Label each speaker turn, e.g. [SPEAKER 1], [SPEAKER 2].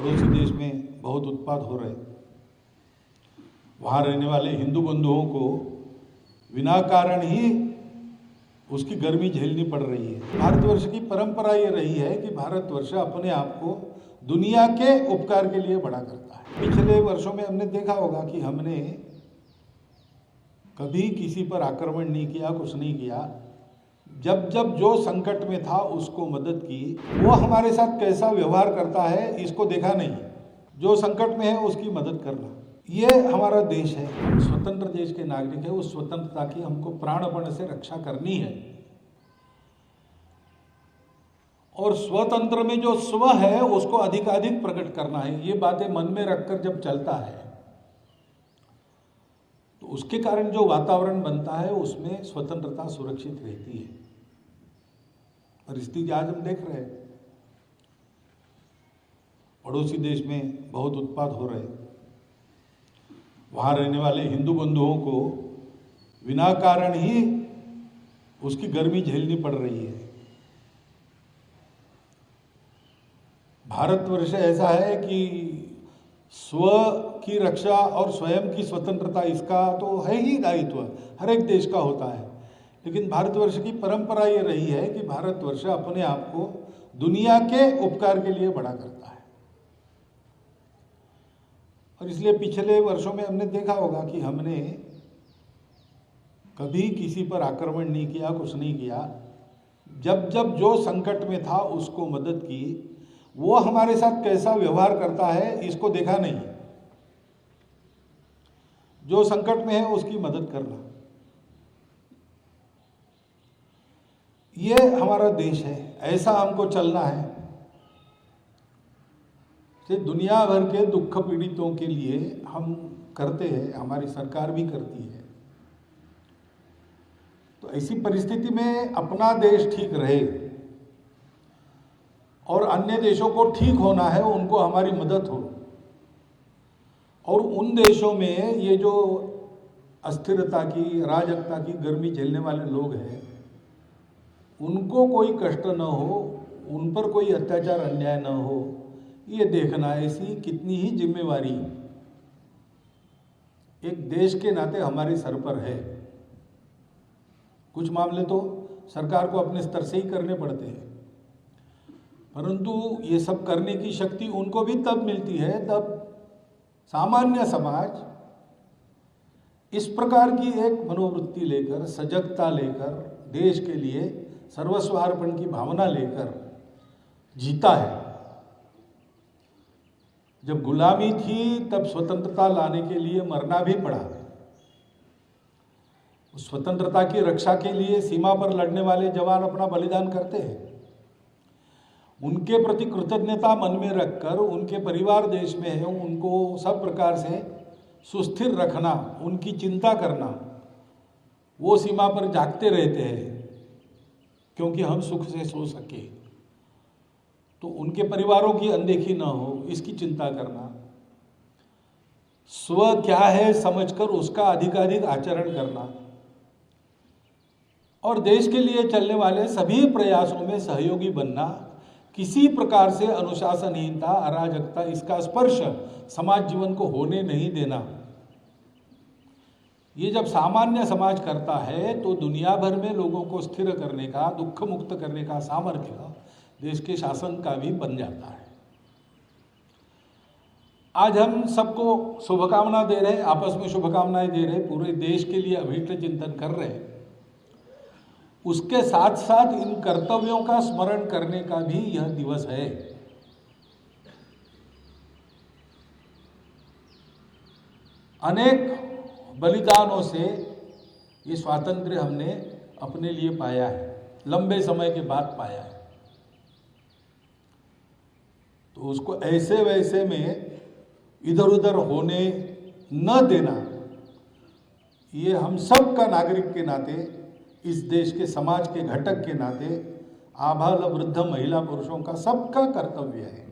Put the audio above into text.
[SPEAKER 1] पड़ोसी देश में बहुत उत्पात हो रहे, वहाँ रहने वाले हिंदू बंधुओं को बिना कारण ही उसकी गर्मी झेलनी पड़ रही है। भारतवर्ष की परंपरा ये रही है कि भारतवर्ष अपने आप को दुनिया के उपकार के लिए बड़ा करता है। पिछले वर्षों में हमने देखा होगा कि हमने कभी किसी पर आक्रमण नहीं किया, कुछ नहीं किया। जब जब जो संकट में था उसको मदद की। वो हमारे साथ कैसा व्यवहार करता है इसको देखा नहीं। जो संकट में है उसकी मदद करना, ये हमारा देश है। हम स्वतंत्र देश के नागरिक हैं। उस स्वतंत्रता की हमको प्राणपण से रक्षा करनी है। और स्वतंत्र में जो स्व है उसको अधिकाधिक प्रकट करना है। ये बातें मन में रखकर जब चलता है तो उसके कारण जो वातावरण बनता है उसमें स्वतंत्रता सुरक्षित रहती है। परिस्थिति आज हम देख रहे हैं, पड़ोसी देश में बहुत उत्पात हो रहे, वहाँ रहने वाले हिंदू बंधुओं को बिना कारण ही उसकी गर्मी झेलनी पड़ रही है। भारतवर्ष ऐसा है कि स्व की रक्षा और स्वयं की स्वतंत्रता इसका तो है ही दायित्व, हर एक देश का होता है। लेकिन भारतवर्ष की परंपरा ये रही है कि भारतवर्ष अपने आप को दुनिया के उपकार के लिए बड़ा करता है। और इसलिए पिछले वर्षों में हमने देखा होगा कि हमने कभी किसी पर आक्रमण नहीं किया, कुछ नहीं किया। जब जब जो संकट में था उसको मदद की। वो हमारे साथ कैसा व्यवहार करता है इसको देखा नहीं। जो संकट में है उसकी मदद करना, ये हमारा देश है। ऐसा हमको चलना है। दुनिया भर के दुख पीड़ितों के लिए हम करते हैं, हमारी सरकार भी करती है। तो ऐसी परिस्थिति में अपना देश ठीक रहे और अन्य देशों को ठीक होना है, उनको हमारी मदद हो। और उन देशों में ये जो अस्थिरता की, अराजकता की गर्मी झेलने वाले लोग हैं, उनको कोई कष्ट न हो, उन पर कोई अत्याचार अन्याय न हो, ये देखना ऐसी कितनी ही जिम्मेवारी एक देश के नाते हमारे सर पर है। कुछ मामले तो सरकार को अपने स्तर से ही करने पड़ते हैं, परंतु ये सब करने की शक्ति उनको भी तब मिलती है तब सामान्य समाज इस प्रकार की एक मनोवृत्ति लेकर, सजगता लेकर, देश के लिए सर्वस्वार्पण की भावना लेकर जीता है। जब गुलामी थी तब स्वतंत्रता लाने के लिए मरना भी पड़ा। उस स्वतंत्रता की रक्षा के लिए सीमा पर लड़ने वाले जवान अपना बलिदान करते हैं। उनके प्रति कृतज्ञता मन में रखकर उनके परिवार देश में है, उनको सब प्रकार से सुस्थिर रखना, उनकी चिंता करना, वो सीमा पर जागते रहते हैं क्योंकि हम सुख से सो सके, तो उनके परिवारों की अनदेखी ना हो, इसकी चिंता करना। स्व क्या है समझकर उसका अधिकाधिक आचरण करना और देश के लिए चलने वाले सभी प्रयासों में सहयोगी बनना। किसी प्रकार से अनुशासनहीनता, अराजकता, इसका स्पर्श समाज जीवन को होने नहीं देना। ये जब सामान्य समाज करता है तो दुनिया भर में लोगों को स्थिर करने का, दुख मुक्त करने का सामर्थ्य देश के शासन का भी बन जाता है। आज हम सबको शुभकामना दे रहे हैं, आपस में शुभकामनाएं दे रहे हैं, पूरे देश के लिए अभीष्ट चिंतन कर रहे हैं। उसके साथ साथ इन कर्तव्यों का स्मरण करने का भी यह दिवस है। अनेक बलिदानों से ये स्वातंत्र्य हमने अपने लिए पाया है, लंबे समय के बाद पाया है। तो उसको ऐसे वैसे में इधर उधर होने न देना, ये हम सब का नागरिक के नाते, इस देश के समाज के घटक के नाते आबाल वृद्ध महिला पुरुषों का सबका कर्तव्य है।